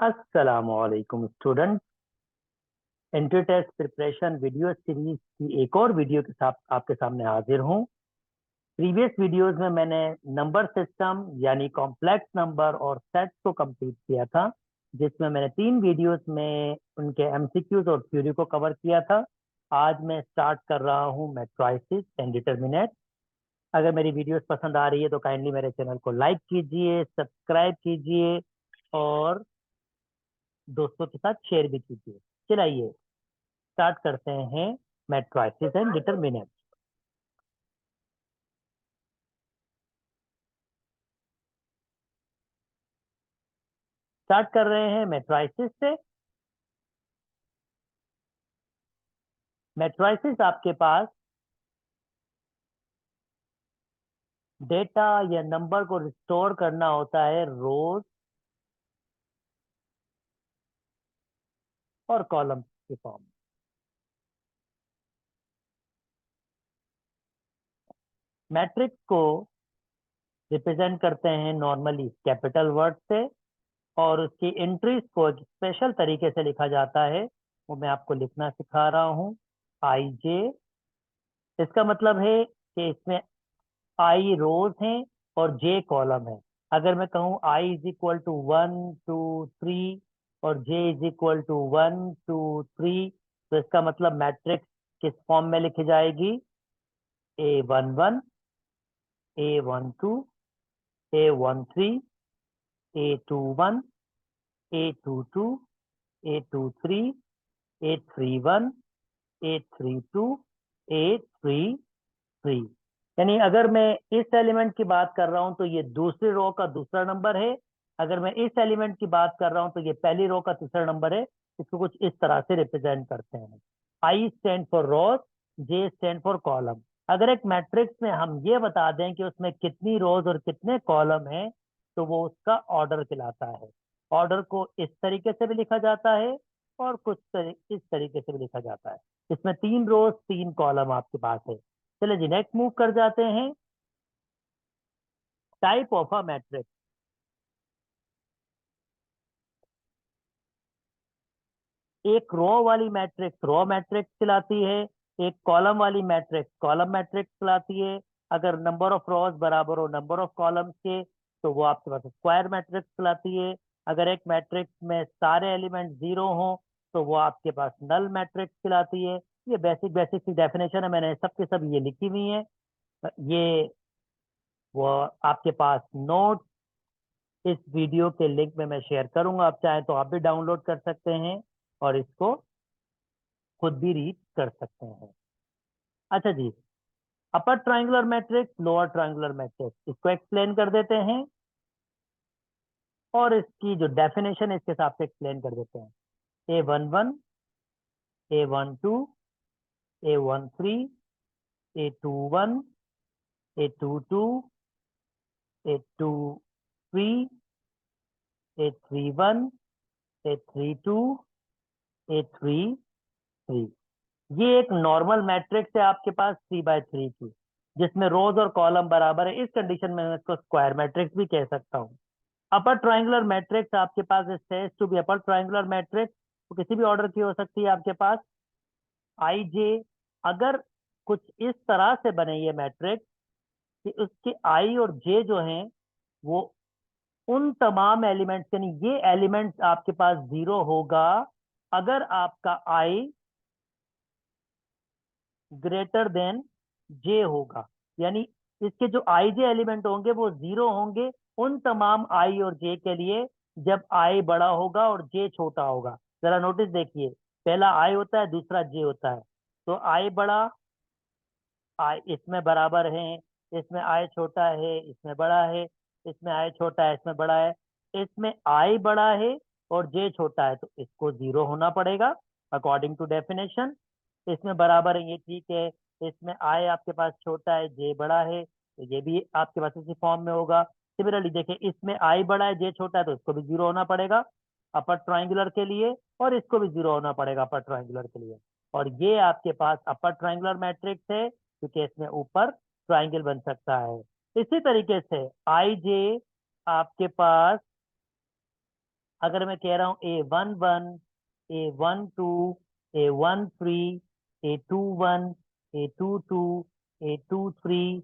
अस्सलामुअलैकुम student. Entry test preparation video series की एक और वीडियो के साथ आपके सामने हाजिर हूँ। प्रीवियस वीडियोस में मैंने नंबर सिस्टम यानी कॉम्प्लेक्स नंबर और सेट्स को कंप्लीट किया था, जिसमें मैंने 3 वीडियोस में उनके एमसीक्यूज और थ्योरी को कवर किया था। आज मैं स्टार्ट कर रहा हूँ मैट्रिसेस एंड डिटर्मिनेंट। अगर मेरी वीडियोस पसंद आ रही है तो काइंडली मेरे चैनल को लाइक कीजिए, सब्सक्राइब कीजिए और दोस्तों के साथ शेयर भी कीजिए। चलिए स्टार्ट करते हैं मैट्रिसेस एंड डिटरमिनेंट। स्टार्ट कर रहे हैं मैट्रिसेस से। मैट्रिसेस आपके पास डेटा या नंबर को रिस्टोर करना होता है रोज और कॉलम के फॉर्म में। मैट्रिक्स को रिप्रेजेंट करते हैं नॉर्मली कैपिटल वर्ड से, और उसकी एंट्रीज को एक स्पेशल तरीके से लिखा जाता है। वो मैं आपको लिखना सिखा रहा हूँ। आई जे, इसका मतलब है कि इसमें आई रोज हैं और जे कॉलम है। अगर मैं कहूँ आई इज इक्वल टू 1 2 3 और जे इज इक्वल टू 1 2 3, तो इसका मतलब मैट्रिक्स किस फॉर्म में लिखी जाएगी? A11, A12, A13, A21, A22, A23, A31, A32, A33। यानी अगर मैं इस एलिमेंट की बात कर रहा हूं तो ये दूसरी रो का दूसरा नंबर है। अगर मैं इस एलिमेंट की बात कर रहा हूं तो ये पहली रो का तीसरा नंबर है। इसको कुछ इस तरह से रिप्रेजेंट करते हैं। I stand for rows, j stand for column. अगर एक मैट्रिक्स में हम ये बता दें कि उसमें कितनी रोज और कितने कॉलम हैं, तो वो उसका ऑर्डर कहलाता है। ऑर्डर को इस तरीके से भी लिखा जाता है और इस तरीके से भी लिखा जाता है। इसमें 3 रोज 3 कॉलम आपके पास है। चलिए जी नेक्स्ट मूव कर जाते हैं। Type of a matrix. एक रो वाली मैट्रिक्स रो मैट्रिक्स कहलाती है। एक कॉलम वाली मैट्रिक्स कॉलम मैट्रिक्स कहलाती है। अगर नंबर ऑफ रोज बराबर हो नंबर ऑफ कॉलम्स के, तो वो आपके पास स्क्वायर मैट्रिक्स कहलाती है। अगर एक मैट्रिक्स में सारे एलिमेंट जीरो हों, तो वो आपके पास नल मैट्रिक्स कहलाती है। ये बेसिक बेसिक सी डेफिनेशन है, मैंने सबके सब ये लिखी हुई है। ये वो आपके पास नोट इस वीडियो के लिंक में मैं शेयर करूंगा। आप चाहें तो आप भी डाउनलोड कर सकते हैं और इसको खुद भी रीड कर सकते हैं। अच्छा जी, upper triangular matrix lower triangular matrix, इसको एक्सप्लेन कर देते हैं और इसकी जो डेफिनेशन है इसके हिसाब से एक्सप्लेन कर देते हैं। A11, A12, A13, A21, A22, A23, A31, A32, A33। ये एक नॉर्मल मैट्रिक्स है आपके पास 3 बाय 3 की, जिसमें रोज और कॉलम बराबर है। इस कंडीशन में मैं इसको स्क्वायर मैट्रिक्स भी कह सकता हूँ। अपर ट्रायंगुलर मैट्रिक्स आपके पास says to be upper triangular matrix, तो किसी भी ऑर्डर की हो सकती है आपके पास। आई जे, अगर कुछ इस तरह से बने ये मैट्रिक्स कि उसके आई और जे जो हैं वो उन तमाम एलिमेंट्स, यानी ये एलिमेंट्स आपके पास जीरो होगा अगर आपका आई ग्रेटर देन जे होगा। यानी इसके जो आई जे एलिमेंट होंगे वो जीरो होंगे उन तमाम आई और जे के लिए जब आई बड़ा होगा और जे छोटा होगा। जरा नोटिस देखिए, पहला आई होता है, दूसरा जे होता है। तो आई बड़ा, आई इसमें बराबर है, इसमें आई छोटा है, इसमें बड़ा है, इसमें आई छोटा है, इसमें बड़ा है। इसमें आई बड़ा है और जे छोटा है, तो इसको जीरो होना पड़ेगा अकॉर्डिंग टू डेफिनेशन। इसमें बराबर है, ये ठीक है। इसमें आई आपके पास छोटा है, जे बड़ा है, तो ये भी आपके पास इसी फॉर्म में होगा। सिमिलरली देखिए, इसमें आई बड़ा है, जे छोटा है, तो इसको भी जीरो होना पड़ेगा अपर ट्राइंगुलर के लिए, और इसको भी जीरो होना पड़ेगा अपर ट्राइंगुलर के लिए। और ये आपके पास अपर ट्राइंगुलर मैट्रिक्स है क्योंकि इसमें ऊपर ट्राइंगल बन सकता है। इसी तरीके से आई जे आपके पास अगर मैं कह रहा हूँ A11, A12, A13, A21, A22, A23,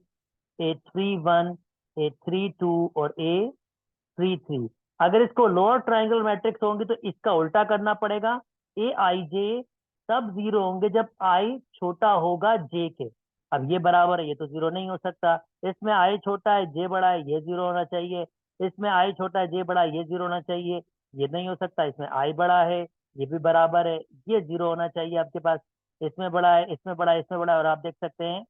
A31, A32 और A33, अगर इसको लोअर ट्रायंगल मैट्रिक्स होंगी तो इसका उल्टा करना पड़ेगा। ए आई जे तब जीरो होंगे जब आई छोटा होगा जे के। अब ये बराबर है, ये तो जीरो नहीं हो सकता। इसमें आई छोटा है जे बड़ा है, ये जीरो होना चाहिए। इसमें आई छोटा है जे बड़ा है, ये जीरो होना चाहिए, ये नहीं हो सकता। इसमें आई बड़ा है, ये भी बराबर है, ये जीरो होना चाहिए आपके पास। इसमें बड़ा है, इसमें बड़ा है, इसमें बड़ा है, और आप देख सकते हैं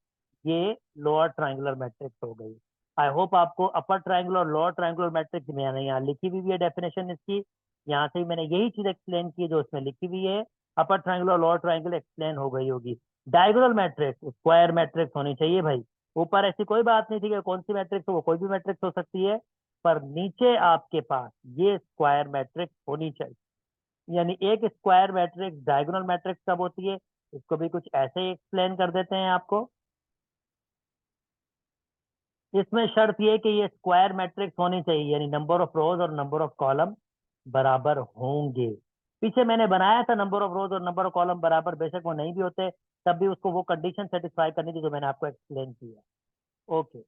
ये लोअर ट्रायंगुलर मैट्रिक्स हो गई। आई होप आपको अपर ट्रायंगुलर और लोअर ट्रायंगुलर मैट्रिक्स, मैंने यहाँ लिखी हुई है डेफिनेशन इसकी, यहाँ से ही मैंने यही चीज एक्सप्लेन की है जो उसमें लिखी हुई है। अपर ट्रायंगुलर और लोअर ट्रायंगल एक्सप्लेन हो गई होगी। डायगोनल मैट्रिक्स स्क्वायर मैट्रिक्स होनी चाहिए भाई। ऊपर ऐसी कोई बात नहीं थी कि कौन सी मैट्रिक्स हो, वो कोई भी मैट्रिक्स हो सकती है, पर नीचे आपके पास ये स्क्वायर मैट्रिक्स होनी चाहिए। यानी एक स्क्वायर मैट्रिक्स डायगोनल मैट्रिक्स कब होती है, इसको भी कुछ ऐसे ही एक्सप्लेन कर देते हैं आपको। इसमें शर्त ये कि ये स्क्वायर मैट्रिक्स होनी चाहिए, यानी नंबर ऑफ रोज और नंबर ऑफ कॉलम बराबर होंगे। पीछे मैंने बनाया था नंबर ऑफ रोज और नंबर ऑफ कॉलम बराबर, बेशक वो नहीं भी होते, तब भी उसको वो कंडीशन सेटिस्फाई करनी थी जो मैंने आपको एक्सप्लेन किया। ओके,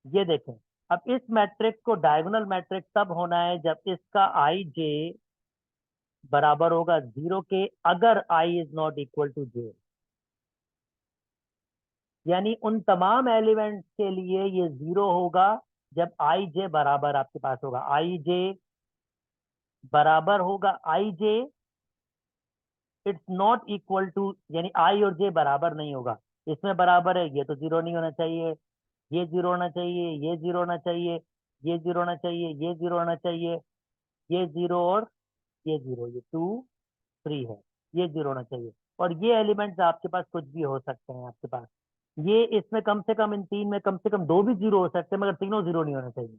ये देखें। अब इस मैट्रिक्स को डायगोनल मैट्रिक्स तब होना है जब इसका आई जे बराबर होगा जीरो के, अगर I is not equal to जे। यानी उन तमाम एलिमेंट्स के लिए ये जीरो होगा जब आई जे बराबर आपके पास होगा। आई जे बराबर होगा, आई जे इट्स नॉट इक्वल टू, यानी आई और जे बराबर नहीं होगा। इसमें बराबर है, ये तो जीरो नहीं होना चाहिए, ये जीरो होना चाहिए, ये जीरो होना चाहिए, ये जीरो होना चाहिए, ये जीरो होना चाहिए, ये जीरो और ये जीरो, ये टू थ्री है, ये जीरो होना चाहिए। और ये एलिमेंट्स आपके पास कुछ भी हो सकते हैं आपके पास। ये इसमें कम से कम, इन तीन में कम से कम दो भी जीरो हो सकते हैं, मगर तीनों जीरो नहीं होना चाहिए।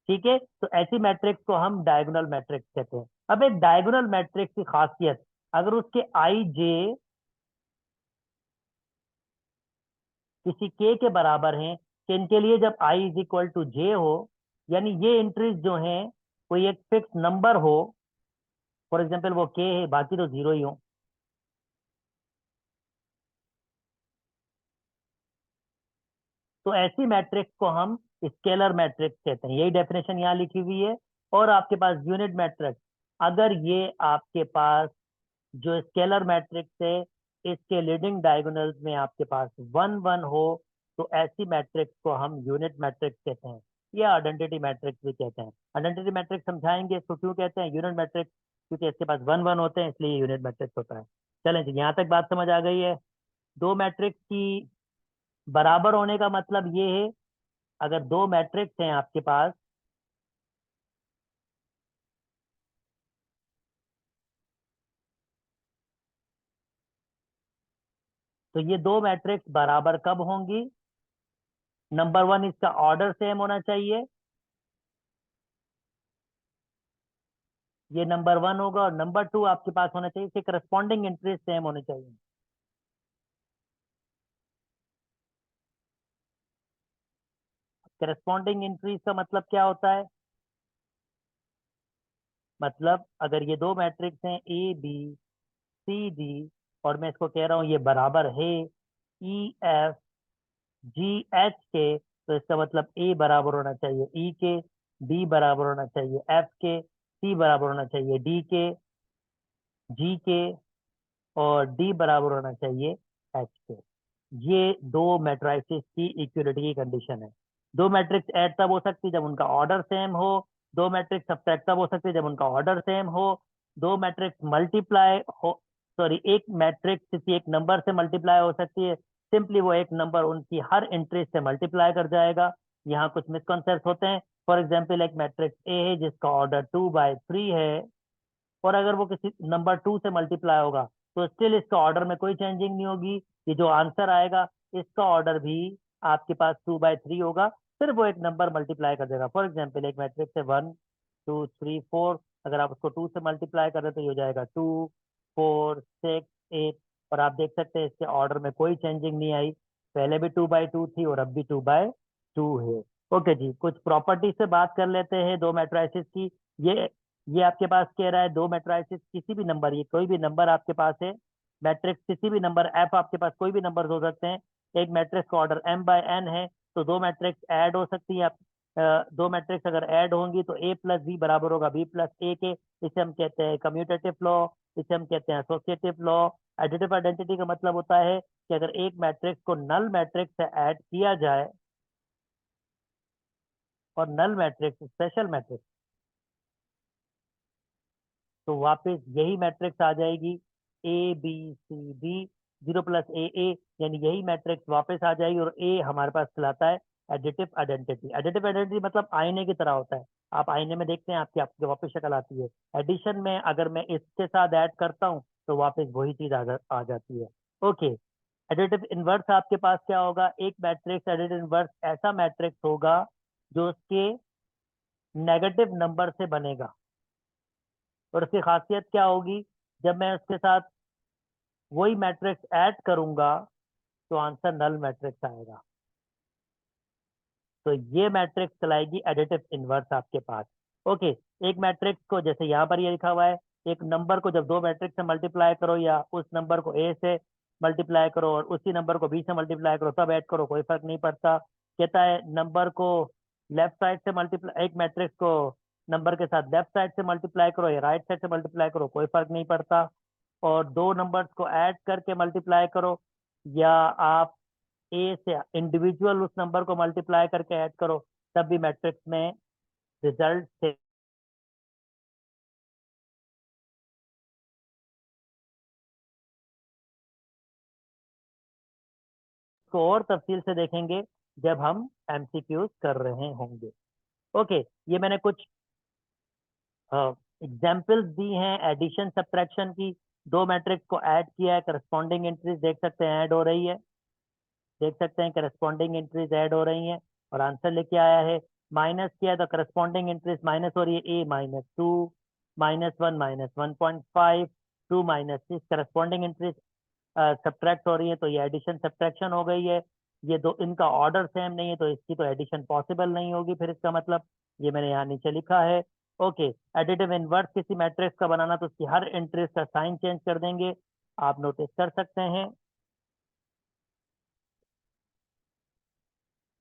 ठीक है, तो ऐसी मैट्रिक्स को हम डायगोनल मैट्रिक्स कहते हैं। अब एक डायगोनल मैट्रिक्स की खासियत, अगर उसके आई जे किसी के बराबर हैं, कि इनके लिए जब आई इज इक्वल टू जे हो, यानी ये एंट्रीज जो हैं कोई एक फिक्स नंबर हो, फॉर एग्जाम्पल वो के है, बाकी तो जीरो ही हो, तो ऐसी मैट्रिक्स को हम स्केलर मैट्रिक्स कहते हैं। यही डेफिनेशन यहाँ लिखी हुई है। और आपके पास यूनिट मैट्रिक्स, अगर ये आपके पास जो स्केलर मैट्रिक्स है इसके लीडिंग डायगोनल्स में आपके पास वन वन हो, तो ऐसी मैट्रिक्स को हम यूनिट मैट्रिक्स कहते हैं, या आइडेंटिटी मैट्रिक्स भी कहते हैं। आइडेंटिटी मैट्रिक्स समझाएंगे इसको क्यों कहते हैं। यूनिट मैट्रिक्स क्योंकि इसके पास वन वन होते हैं, इसलिए यूनिट मैट्रिक्स होता है। चलें जी, यहाँ तक बात समझ आ गई है। दो मैट्रिक्स की बराबर होने का मतलब ये है, अगर दो मैट्रिक्स हैं आपके पास, तो ये दो मैट्रिक्स बराबर कब होंगी। नंबर वन, इसका ऑर्डर सेम होना चाहिए, ये नंबर वन होगा। और नंबर टू आपके पास होना चाहिए, इसके करस्पॉन्डिंग इंटरेस्ट सेम होने चाहिए। करस्पॉन्डिंग इंटरेस्ट का मतलब क्या होता है, मतलब अगर ये दो मैट्रिक्स हैं ए बी सी डी, और मैं इसको कह रहा हूँ ये बराबर है ई एफ जी एच के, तो इसका मतलब ए बराबर होना चाहिए ई के, बी बराबर होना चाहिए एफ के, सी बराबर होना चाहिए डी के, जी के, और डी बराबर होना चाहिए एच के। ये दो मैट्रिसेस की इक्वलिटी की कंडीशन है। दो मैट्रिक्स ऐड तब हो सकती है जब उनका ऑर्डर सेम हो, दो मैट्रिक्स सब्ट्रैक्ट तब हो सकती है जब उनका ऑर्डर सेम हो, दो मैट्रिक्स मल्टीप्लाई हो, सॉरी, एक मैट्रिक्स किसी एक नंबर से मल्टीप्लाई हो सकती है, सिंपली वो एक नंबर उनकी हर इंटरेस्ट से मल्टीप्लाई कर जाएगा। यहाँ कुछ मिसकॉन्सेप्ट होते हैं। फॉर एग्जाम्पल, एक मैट्रिक्स ए है जिसका ऑर्डर 2/3 है, और अगर वो किसी नंबर टू से मल्टीप्लाई होगा तो स्टिल इसका ऑर्डर में कोई चेंजिंग नहीं होगी। ये जो आंसर आएगा इसका ऑर्डर भी आपके पास 2/3 होगा, सिर्फ वो एक नंबर मल्टीप्लाई कर देगा। फॉर एग्जाम्पल, एक मैट्रिक्स है 1 2 3 4, अगर आप उसको 2 से मल्टीप्लाई करें तो ये हो जाएगा 2 4 6 8, और आप देख सकते हैं इसके ऑर्डर में कोई चेंजिंग नहीं आई, पहले भी 2/2 थी और अब भी 2/2 है। ओके जी, कुछ प्रॉपर्टी से बात कर लेते हैं दो मैट्रिसेस की। ये ये आपके पास कह रहा है दो मैट्रिसेस किसी भी नंबर, ये कोई भी नंबर आपके पास है, मैट्रिक्स किसी भी नंबर एफ, आपके पास कोई भी नंबर हो सकते हैं, एक मैट्रिक्स का ऑर्डर m बाय n है, तो दो मैट्रिक्स ऐड हो सकती है। दो मैट्रिक्स अगर ऐड होंगी तो a प्लस बी बराबर होगा b प्लस ए के। इसे हम कहते हैं कम्यूटेटिव लॉ, इसे हम कहते हैं एसोसिएटिव लॉ। एडिटिव आइडेंटिटी का मतलब होता है कि अगर एक मैट्रिक्स को नल मैट्रिक्स से ऐड किया जाए, और नल मैट्रिक्स स्पेशल मैट्रिक्स, तो वापस यही मैट्रिक्स आ जाएगी a B c b, 0 + a a, यानी यही मैट्रिक्स वापस आ जाएगी, और ए हमारे पास कहलाता है एडिटिव आइडेंटिटी। एडिटिव आइडेंटिटी मतलब आईने की तरह होता है, आप आईने में देखते हैं आपकी आपकी वापस शक्ल आती है। एडिशन में अगर मैं इसके साथ ऐड करता हूँ तो वापस वही चीज आ जाती है। ओके, एडिटिव इनवर्स आपके पास क्या होगा, एक मैट्रिक्स एडिटिव इनवर्स ऐसा मैट्रिक्स होगा जो उसके नेगेटिव नंबर से बनेगा, और उसकी खासियत क्या होगी, जब मैं उसके साथ वही मैट्रिक्स ऐड करूंगा तो आंसर नल मैट्रिक्स आएगा। तो ये मैट्रिक्स चलाएगी एडिटिव इनवर्स आपके पास। ओके, एक मैट्रिक्स को जैसे यहाँ पर ये लिखा हुआ है, एक नंबर को जब दो मैट्रिक्स से मल्टीप्लाई करो, या उस नंबर को ए से मल्टीप्लाई करो और उसी नंबर को बी से मल्टीप्लाई करो, तब ऐड करो, कोई फर्क नहीं पड़ता। कहता है नंबर को लेफ्ट साइड से मल्टीप्लाई, एक मैट्रिक्स को नंबर के साथ लेफ्ट साइड से मल्टीप्लाई करो या राइट साइड से मल्टीप्लाई करो, कोई फर्क नहीं पड़ता। और दो नंबर्स को ऐड करके मल्टीप्लाई करो, या आप ए से इंडिविजुअल उस नंबर को मल्टीप्लाई करके ऐड करो, तब भी मैट्रिक्स में रिजल्ट से को और तफसील से देखेंगे जब हम एमसीक्यूज कर रहे होंगे। ओके, ये मैंने कुछ एग्जाम्पल्स दी हैं एडिशन सब्ट्रैक्शन की। दो मैट्रिक्स को ऐड किया है, करस्पॉन्डिंग एंट्रीज देख सकते हैं ऐड हो रही है, देख सकते हैं करस्पॉन्डिंग एंट्रीज ऐड हो रही हैं, और आंसर लेके आया है। माइनस किया है तो करस्पॉन्डिंग एंट्रीज माइनस हो रही है, a-2, -1, -1.5, 2 -6, करस्पॉन्डिंग एंट्रीज सब्ट्रैक्ट हो रही है, तो ये एडिशन सब्ट्रैक्शन हो गई है। ये दो, इनका ऑर्डर सेम नहीं है तो इसकी तो एडिशन पॉसिबल नहीं होगी, फिर इसका मतलब ये मैंने यहाँ नीचे लिखा है। ओके, एडिटिव इनवर्स किसी मैट्रिक्स का बनाना, तो उसकी हर एंट्रीज का साइन चेंज कर देंगे, आप नोटिस कर सकते हैं।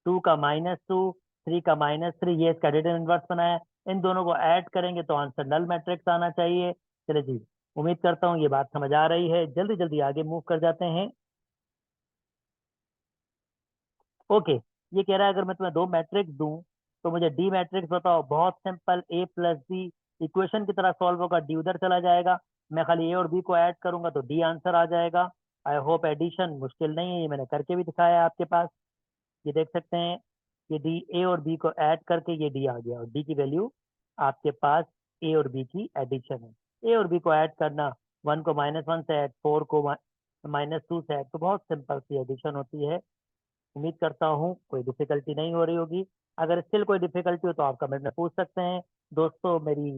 2 का -2, 3 का -3, ये इसका एडिटिव इनवर्स बनाया। इन दोनों को ऐड करेंगे तो आंसर नल मैट्रिक्स आना चाहिए। चलिए जी, उम्मीद करता हूँ ये बात समझ आ रही है, जल्दी जल्दी आगे मूव कर जाते हैं। ओके, ये कह रहा है अगर मैं तुम्हें दो मैट्रिक्स दूं तो मुझे डी मैट्रिक्स बताओ। बहुत सिंपल, ए प्लस बी इक्वेशन की तरह सॉल्व होगा, डी उधर चला जाएगा, मैं खाली ए और बी को ऐड करूंगा तो डी आंसर आ जाएगा। आई होप एडिशन मुश्किल नहीं है, ये मैंने करके भी दिखाया है आपके पास, ये देख सकते हैं। ये डी, ए और बी को ऐड करके ये डी आ गया, और डी की वैल्यू आपके पास ए और बी की एडिशन है। ए और बी को ऐड करना, 1 को -1 से ऐड, 4 को -2 से ऐड, तो बहुत सिंपल सी एडिशन होती है। उम्मीद करता हूँ कोई डिफिकल्टी नहीं हो रही होगी। अगर स्टिल कोई डिफिकल्टी हो तो आप कमेंट में पूछ सकते हैं। दोस्तों, मेरी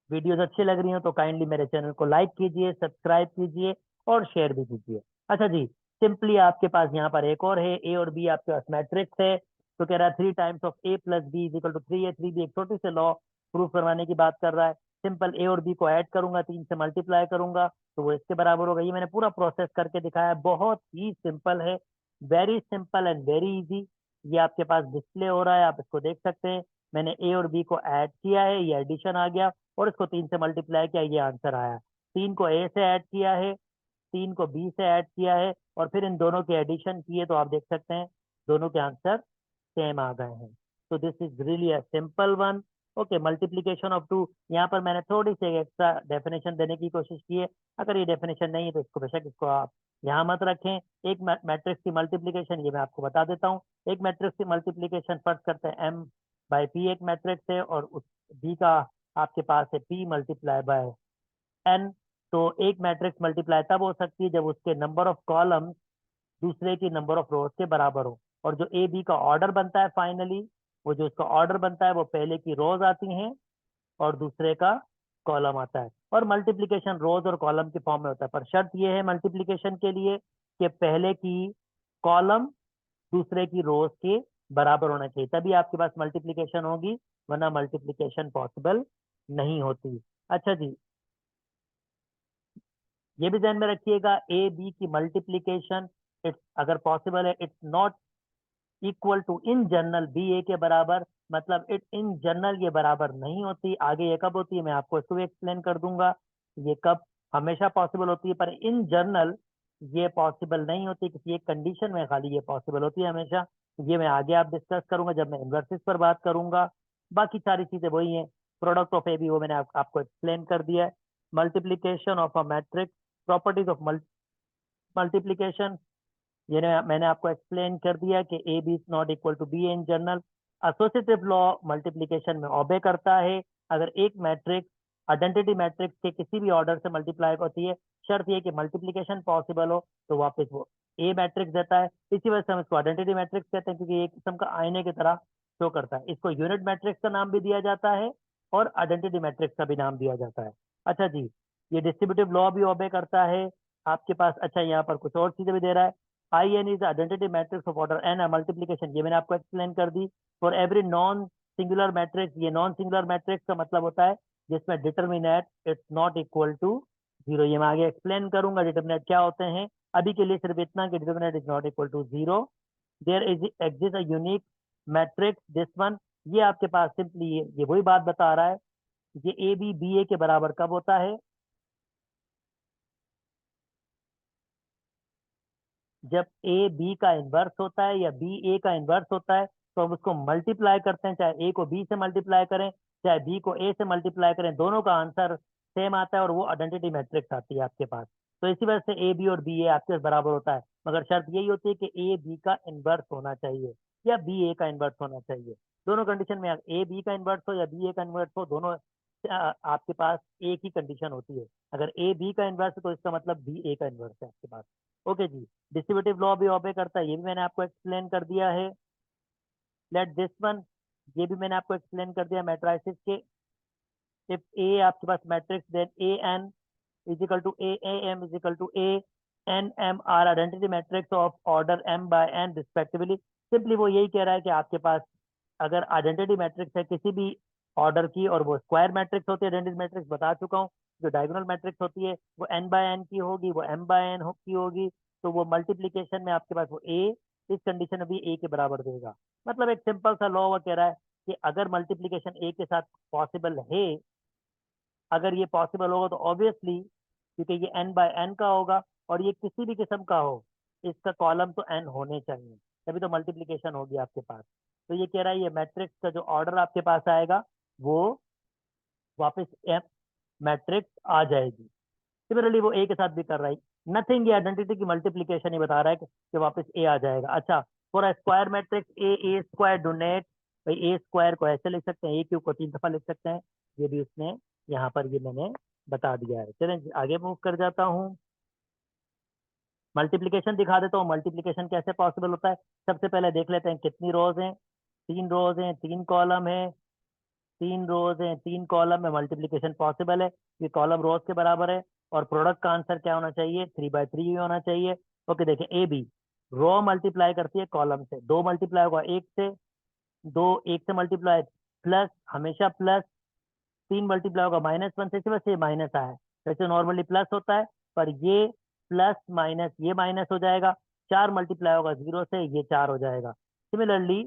वीडियोस अच्छी लग रही हो तो काइंडली मेरे चैनल को लाइक कीजिए, सब्सक्राइब कीजिए और शेयर भी कीजिए। अच्छा जी, सिंपली आपके पास यहाँ पर एक और है, ए और बी आपके पास मैट्रिक्स है, तो कह रहा है 3 times of a plus b is equal to 3a। 3b एक छोटे से लॉ प्रूफ करवाने की बात कर रहा है। सिंपल, ए और बी को ऐड करूंगा, 3 से मल्टीप्लाई करूंगा तो वो इसके बराबर होगा। ये मैंने पूरा प्रोसेस करके दिखाया है, बहुत ही सिंपल है, very simple and very easy. ये आपके पास डिस्प्ले हो रहा है, आप इसको देख सकते हैं। मैंने ए और बी को ऐड किया है, ये एडिशन आ गया, और इसको 3 से मल्टीप्लाई किया, ये आंसर आया। 3 को ए से ऐड किया है, 3 को बी से ऐड किया है, और फिर इन दोनों के एडिशन किए तो आप देख सकते हैं दोनों के आंसर सेम आ गए हैं। तो this is really a simple one. Okay, multiplication of two, यहाँ पर मैंने थोड़ी सी एक्स्ट्रा डेफिनेशन देने की कोशिश की है। अगर ये डेफिनेशन नहीं है तो इसको बेशक इसको आप यहाँ मत रखें। एक मैट्रिक्स की मल्टीप्लीकेशन ये मैं आपको बता देता हूँ। एक मैट्रिक्स की मल्टीप्लीकेशन फर्स्ट करते हैं, एम बाई पी एक मैट्रिक्स है, और उस बी का आपके पास है पी मल्टीप्लाई बाय एन। तो एक मैट्रिक्स मल्टीप्लाई तब हो सकती है जब उसके नंबर ऑफ कॉलम दूसरे की नंबर ऑफ रोज के बराबर हो, और जो ए बी का ऑर्डर बनता है फाइनली, वो जो उसका ऑर्डर बनता है वो पहले की रोज आती हैं और दूसरे का कॉलम आता है। और मल्टीप्लिकेशन रोज और कॉलम के फॉर्म में होता है, पर शर्त ये है मल्टीप्लिकेशन के लिए कि पहले की कॉलम दूसरे की रोज के बराबर होना चाहिए, तभी आपके पास मल्टीप्लिकेशन होगी, वरना मल्टीप्लिकेशन पॉसिबल नहीं होती। अच्छा जी, ये भी ध्यान में रखिएगा, ए बी की मल्टीप्लीकेशन इट्स अगर पॉसिबल है it's not equal to in general B A के बराबर, मतलब इट इन जनरल ये बराबर नहीं होती। आगे ये कब होती है मैं आपको इसको भी एक्सप्लेन कर दूंगा, ये कब हमेशा पॉसिबल होती है, पर इन जनरल ये पॉसिबल नहीं होती, किसी एक कंडीशन में खाली ये पॉसिबल होती है हमेशा। ये मैं आगे आप डिस्कस करूंगा जब मैं इन्वर्सिस पर बात करूंगा। बाकी सारी चीजें वही हैं, प्रोडक्ट ऑफ ए बी वो मैंने आपको एक्सप्लेन कर दिया है। Multiplication of a matrix, properties of multiplication, ये मैंने आपको एक्सप्लेन कर दिया कि A B is not equal to b in general. Associative law multiplication में ओबे करता है। अगर एक मैट्रिक्स आइडेंटिटी मैट्रिक्स के किसी भी ऑर्डर से मल्टीप्लाई होती है, शर्त ये कि मल्टीप्लिकेशन पॉसिबल हो, तो वापस वो ए मैट्रिक्स देता है। इसी वजह से हम इसको आइडेंटिटी मैट्रिक्स कहते हैं, क्योंकि एक किस्म का आईने की तरह शो करता है। इसको यूनिट मैट्रिक्स का नाम भी दिया जाता है और आइडेंटिटी मैट्रिक्स का भी नाम दिया जाता है। अच्छा जी, ये डिस्ट्रीब्यूटिव लॉ भी ओबे करता है आपके पास। अच्छा, यहाँ पर कुछ और चीजें भी दे रहा है। I N is identity matrix of order N, multiplication ये मैंने आपको एक्सप्लेन कर दी। For every non singular matrix, ये नॉन सिंगुलर मैट्रिक्स का मतलब होता है जिसमें determinant it's not equal to zero. ये मैं आगे एक्सप्लेन करूंगा डिटर्मिनेंट क्या होते हैं। अभी के लिए सिर्फ इतना कि determinant is not equal to zero. There is exist a unique matrix this one, ये आपके पास सिंपली ये वही बात बता रहा है। ये ए बी बी ए के बराबर कब होता है? जब ए बी का इन्वर्स होता है या बी ए का इन्वर्स होता है, तो हम उसको मल्टीप्लाई करते हैं, चाहे ए को बी से मल्टीप्लाई करें चाहे बी को ए से मल्टीप्लाई करें, दोनों का आंसर सेम आता है और वो आइडेंटिटी मैट्रिक्स आती है आपके पास। तो इसी वजह से ए बी और बी ए आपके पास बराबर होता है, मगर शर्त यही होती है कि ए बी का इन्वर्स होना चाहिए या बी ए का इन्वर्स होना चाहिए। दोनों कंडीशन में ए बी का इन्वर्स हो या बी ए का इन्वर्स हो, दोनों आपके पास एक ही कंडीशन होती है। अगर ए बी का इन्वर्स है तो इसका मतलब बी ए का इन्वर्स है आपके पास। ओके जी, डिस्ट्रीब्यूटिव लॉ भी ऑबे करता है, ये भी मैंने आपको एक्सप्लेन कर दिया है। लेट दिस वन, ये भी मैंने आपको एक्सप्लेन कर दिया मैट्रिसेस के। इफ ए आपके पास matrix, then A N is equal to A M is equal to A N M are identity matrix of order M by N respectively. Simply वो यही कह रहा है कि आपके पास अगर आइडेंटिटी मैट्रिक्स है किसी भी ऑर्डर की और वो स्क्वायर मैट्रिक्स होती है, आइडेंटिटी मैट्रिक्स बता चुका हूँ, जो डायगोनल मैट्रिक्स होती है वो एन बाय एन की होगी, वो एम बाय एन की होगी, तो वो मल्टीप्लीकेशन में आपके पास वो ए इस कंडीशन में भी ए के बराबर देगा। मतलब एक सिंपल सा लॉ वो कह रहा है कि अगर मल्टीप्लीकेशन ए के साथ पॉसिबल है, अगर ये पॉसिबल होगा तो ऑब्वियसली, क्योंकि ये एन बाय एन का होगा और ये किसी भी किस्म का हो, इसका कॉलम तो एन होने चाहिए, तभी तो मल्टीप्लीकेशन होगी आपके पास। तो ये कह रहा है ये मैट्रिक्स का जो ऑर्डर आपके पास आएगा वो वापस एम मैट्रिक्स आ जाएगी। सिमिलरली वो ए के साथ भी कर रहा है, नथिंग, ये आइडेंटिटी की मल्टीप्लीकेशन ही बता रहा है कि वापस ए आ जाएगा। अच्छा, for a square matrix A square donate, भाई ए स्क्वायर को ऐसे लिख सकते हैं, ए क्यूब को 3 दफा लिख सकते हैं, ये भी उसने यहाँ पर ये मैंने बता दिया है। चलें आगे मूव कर जाता हूँ, मल्टीप्लीकेशन दिखा देता हूँ। मल्टीप्लीकेशन कैसे पॉसिबल होता है, सबसे पहले देख लेते हैं कितनी रोज हैं। 3 रोज हैं, 3 कॉलम है, 3 रोज हैं, 3 कॉलम में मल्टीप्लीकेशन पॉसिबल है। ये कॉलम रोज के बराबर है और प्रोडक्ट का आंसर क्या होना चाहिए, 3/3 ही होना चाहिए। ओके, देखिए ए बी रो मल्टीप्लाई करती है कॉलम से, 2 मल्टीप्लाई होगा एक से, 2 1 से मल्टीप्लाई प्लस, हमेशा प्लस, 3 मल्टीप्लाई होगा -1 से, इसी वजह से माइनस आया है। वैसे नॉर्मली प्लस होता है, पर ये प्लस माइनस ये माइनस हो जाएगा। 4 मल्टीप्लाई होगा 0 से, ये 4 हो जाएगा। सिमिलरली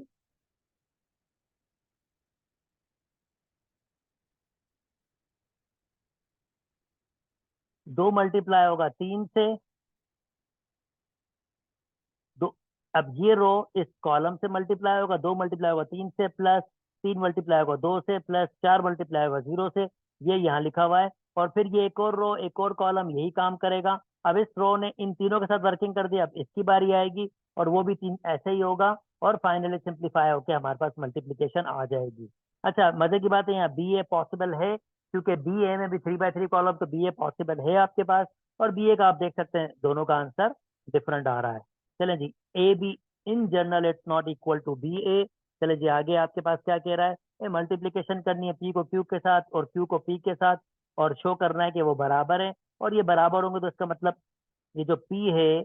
2 मल्टीप्लाई होगा 3 से, दो, अब ये रो इस कॉलम से मल्टीप्लाई होगा, 2 मल्टीप्लाई होगा 3 से, प्लस 3 मल्टीप्लाई होगा 2 से, प्लस 4 मल्टीप्लाई होगा 0 से, ये यहाँ लिखा हुआ है। और फिर ये एक और रो एक और कॉलम यही काम करेगा। अब इस रो ने इन तीनों के साथ वर्किंग कर दिया, अब इसकी बारी आएगी और वो भी 3 ऐसे ही होगा और फाइनली सिंप्लीफाई होकर हमारे पास मल्टीप्लीकेशन आ जाएगी। अच्छा, मजे की बात है यहाँ बी ए पॉसिबल है, क्योंकि बी ए में भी 3/3 कॉलम, तो बी ए पॉसिबल है आपके पास। और बी ए का आप देख सकते हैं दोनों का आंसर डिफरेंट आ रहा है। चलें जी, A B in general it's not equal to B A. चले जी आगे आपके पास क्या कह रहा है, मल्टीप्लीकेशन करनी है पी को क्यू के साथ और क्यू को पी के साथ, और शो करना है कि वो बराबर है। और ये बराबर होंगे तो इसका मतलब ये जो पी है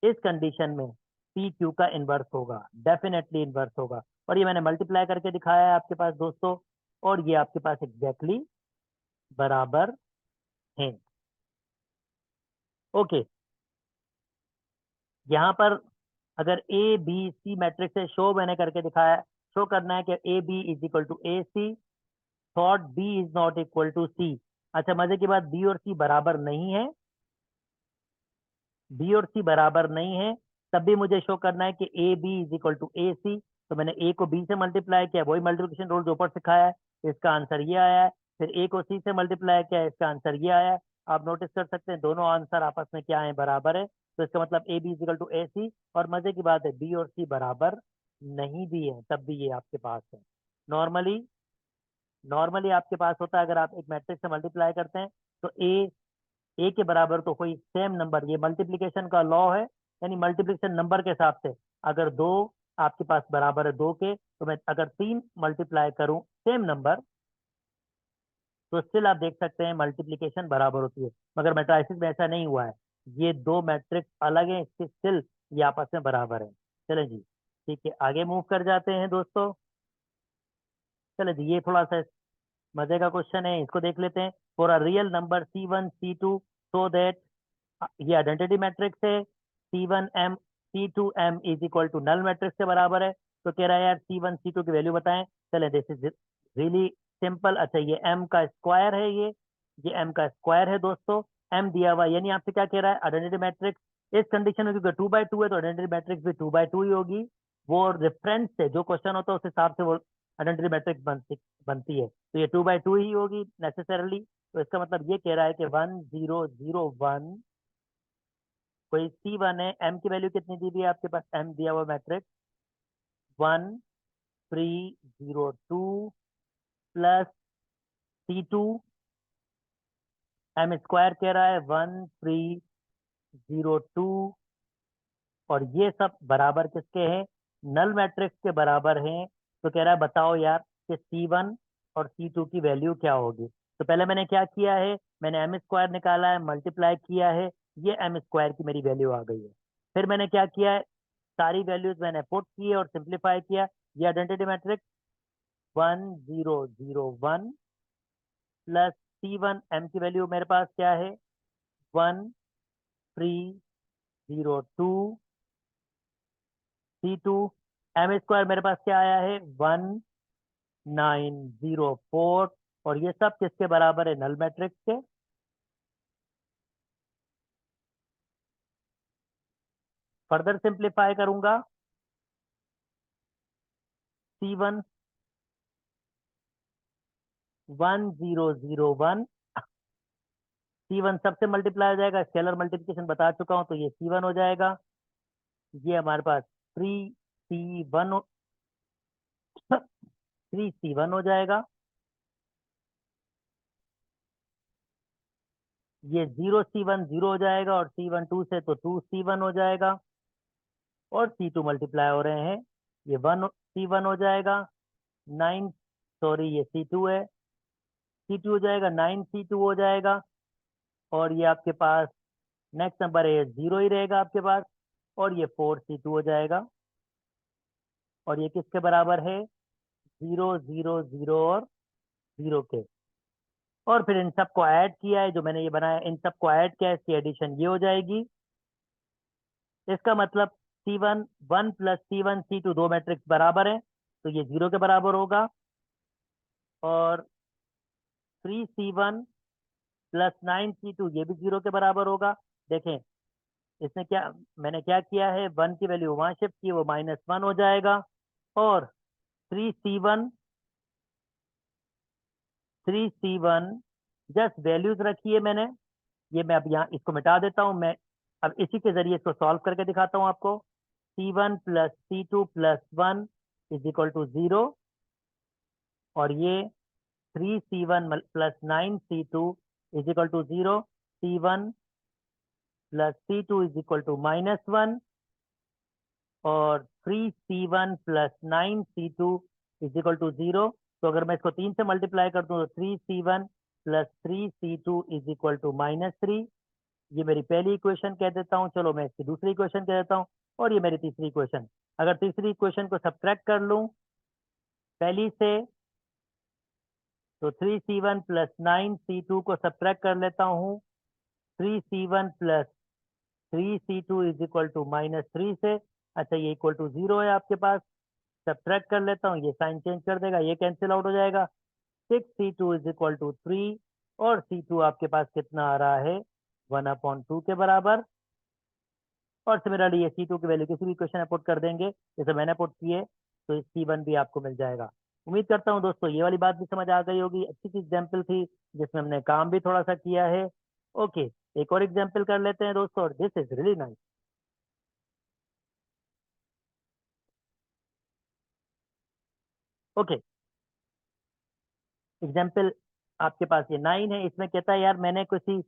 इस कंडीशन में पी क्यू का इन्वर्स होगा, डेफिनेटली इन्वर्स होगा। और ये मैंने मल्टीप्लाई करके दिखाया है आपके पास दोस्तों, और ये आपके पास एग्जैक्टली बराबर हैं। ओके, यहाँ पर अगर ए बी सी मैट्रिक्स है, शो मैंने करके दिखाया, शो करना है कि A B is equal to A C, thought B is not equal to C. अच्छा, मजे की बात, बी और सी बराबर नहीं है, बी और सी बराबर नहीं है, तब भी मुझे शो करना है कि A B is equal to A C. तो मैंने ए को बी से मल्टीप्लाई किया, वही मल्टीप्लिकेशन रूल जो ऊपर सिखाया है, इसका आंसर ये आया है। फिर ए को सी से मल्टीप्लाई किया, इसका आंसर ये आया है। आप नोटिस कर सकते हैं दोनों आंसर आपस में क्या है, बराबर है। तो इसका मतलब A B is equal to A C. और मजे की बात है, बी और सी बराबर नहीं भी है, तब भी ये आपके पास है। नॉर्मली नॉर्मली आपके पास होता है, अगर आप एक मैट्रिक्स से मल्टीप्लाई करते हैं तो ए के बराबर तो कोई सेम नंबर, ये मल्टीप्लिकेशन का लॉ है, यानी मल्टीप्लिकेशन नंबर के हिसाब से अगर दो आपके पास बराबर है दो के, तो मैं अगर तीन मल्टीप्लाई करूं सेम नंबर, तो स्टिल आप देख सकते हैं मल्टीप्लिकेशन बराबर होती है। मगर मैट्रिसेस में ऐसा नहीं हुआ है, ये दो मैट्रिक्स अलग हैं, इसके स्टिल ये आपस में बराबर है। चले जी, ठीक है, आगे मूव कर जाते हैं दोस्तों। चले जी, ये थोड़ा सा मजे का क्वेश्चन है, इसको देख लेते हैं। For a real number C1 C2 so that, ये आइडेंटिटी मैट्रिक्स है, C1 M C2 M is equal to null matrix के बराबर है। तो कह रहा है यार C1 C2 की वैल्यू बताएं। चले, दिस इज रियली सिंपल। अच्छा, ये M का स्क्वायर है, ये M का स्क्वायर है दोस्तों। M दिया हुआ, यानी आपसे क्या कह रहा है, आइडेंटिटी मैट्रिक्स इस कंडीशन में, क्योंकि 2 बाई 2 है तो आइडेंटिटी मैट्रिक्स भी 2 बाई 2 ही होगी। वो रेफरेंस से जो क्वेश्चन होता है उस हिसाब से वो आइडेंटिटी मैट्रिक्स बनती है, तो ये 2 बाई 2 ही होगी नेसेसरली। तो इसका मतलब ये कह रहा है कि 1 0 0 1, कोई C1 है, M की वैल्यू कितनी दी हुई है आपके पास, M दिया हुआ matrix 1 3 0 2 plus C2, M square कह रहा है 1 3 0 2, और ये सब बराबर किसके हैं, नल मैट्रिक्स के बराबर हैं। तो कह रहा है बताओ यार कि C1 और C2 की वैल्यू क्या होगी। तो पहले मैंने क्या किया है, मैंने एम स्क्वायर निकाला है, मल्टीप्लाई किया है, ये एम स्क्वायर की मेरी वैल्यू आ गई है। फिर मैंने क्या किया है, सारी वैल्यूज मैंने पुट की और सिंप्लीफाई किया। ये identity matrix 1 0 0 1 plus C1 M की वैल्यू मेरे पास क्या है, 1 3 0 2, C2 M स्क्वायर मेरे पास क्या आया है, 1904। और ये सब किसके बराबर है, नल मैट्रिक्स के। फर्दर सिंप्लीफाई करूंगा, C1 1001, C1 सबसे मल्टीप्लाई हो जाएगा, स्केलर मल्टीप्लिकेशन बता चुका हूं, तो ये C1 हो जाएगा। ये हमारे पास 3C1 3C1 हो जाएगा। ये 0C1 0 हो जाएगा, और C1 2 से तो 2C1 हो जाएगा, और C2 मल्टीप्लाई हो रहे हैं, ये 1C1 हो जाएगा। 9, सॉरी ये C2 है, C2 हो जाएगा, 9C2 हो जाएगा। और ये आपके पास नेक्स्ट नंबर है, 0 ही रहेगा आपके पास, और ये 4C2 हो जाएगा। और ये किसके बराबर है, 0 0 0 और 0 के। और फिर इन सबको ऐड किया है, जो मैंने ये बनाया इन सबको ऐड किया है, इसकी एडिशन ये हो जाएगी। इसका मतलब C1 प्लस C1 C2 दो मैट्रिक्स बराबर है, तो ये 0 के बराबर होगा। और 3C1 प्लस 9C2 ये भी 0 के बराबर होगा। देखें, इसने क्या, मैंने क्या किया है, 1 की वैल्यू वहां शिफ्ट की, वो -1 हो जाएगा। और 3C1 3C1 जस्ट वैल्यूज रखी है मैंने, ये मैं अब यहाँ इसको मिटा देता हूँ मैं। अब इसी के जरिए इसको सॉल्व करके दिखाता हूँ आपको। C1 plus C2 plus 1 is equal to 0, और ये 3C1 plus 9C2 is equal to 0, C1 plus C2 is equal to -1, और 3C1 plus 9C2 is equal to 0। तो अगर मैं इसको 3 से मल्टीप्लाई कर दूं तो 3C1 plus 3C2 is equal to -3। ये मेरी पहली इक्वेशन कह देता हूँ, चलो मैं इसकी दूसरी इक्वेशन कह देता हूँ, और ये मेरी तीसरी इक्वेशन। अगर तीसरी इक्वेशन को सब्ट्रैक्ट कर लूँ पहली से, तो 3c1 प्लस 9c2 को सब्ट्रैक्ट कर लेता हूँ। 3c1 plus 3c2 is equal to -3 से, अच्छा ये इक्वल टू 0 है आपके पास, सब्ट्रैक्ट कर लेता हूँ, ये साइन चेंज कर देगा, ये कैंसिल आउट हो जाएगा। 6c2 इज इक्वल टू 3, और c2 आपके पास कितना आ रहा है, 1/2 के बराबर। और सिमिलरली ये C2 की वैल्यू किसी भी क्वेश्चन में पुट कर देंगे जैसे मैंने पुट किए, तो C1 भी आपको मिल जाएगा। उम्मीद करता हूँ दोस्तों ये वाली बात भी समझ आ गई होगी, अच्छी सी एग्जाम्पल थी जिसमें हमने काम भी थोड़ा सा किया है। ओके, एक और एग्जाम्पल कर लेते हैं दोस्तों, this is really nice. Okay, example आपके पास ये 9 है, इसमें कहता है यार मैंने किसी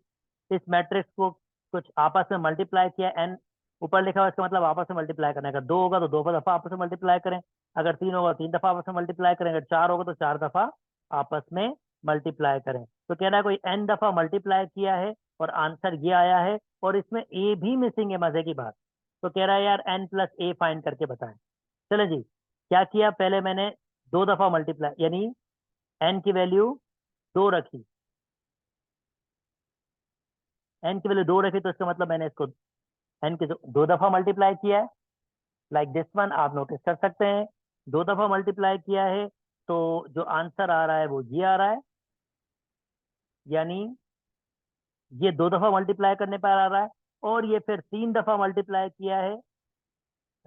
इस मैट्रिक्स को कुछ आपस में मल्टीप्लाई किया, एन ऊपर लिखा हुआ, इसका मतलब आपस में मल्टीप्लाई करने का, 2 होगा तो 2 दफा आपस में मल्टीप्लाई करें, अगर 3 होगा 3 दफा आपस में मल्टीप्लाई करें, अगर 4 होगा तो 4 दफा आपस में मल्टीप्लाई करें। तो कह रहा है कोई एन दफा मल्टीप्लाई किया है और आंसर ये आया है, और इसमें ए भी मिसिंग है, मजे की बात। तो कह रहा है यार एन प्लस ए फाइंड करके बताएं। चलो जी, क्या किया, पहले मैंने 2 दफा मल्टीप्लाई, यानी एन की वैल्यू 2 रखी, एन की वैल्यू 2 रखी, तो इसका मतलब मैंने इसको एन के 2 दफा मल्टीप्लाई किया है, लाइक दिस वन, आप नोटिस कर सकते हैं 2 दफा मल्टीप्लाई किया है, तो जो आंसर आ रहा है वो ये आ रहा है, यानी ये 2 दफा मल्टीप्लाई करने पर आ रहा है, और ये फिर 3 दफा मल्टीप्लाई किया है।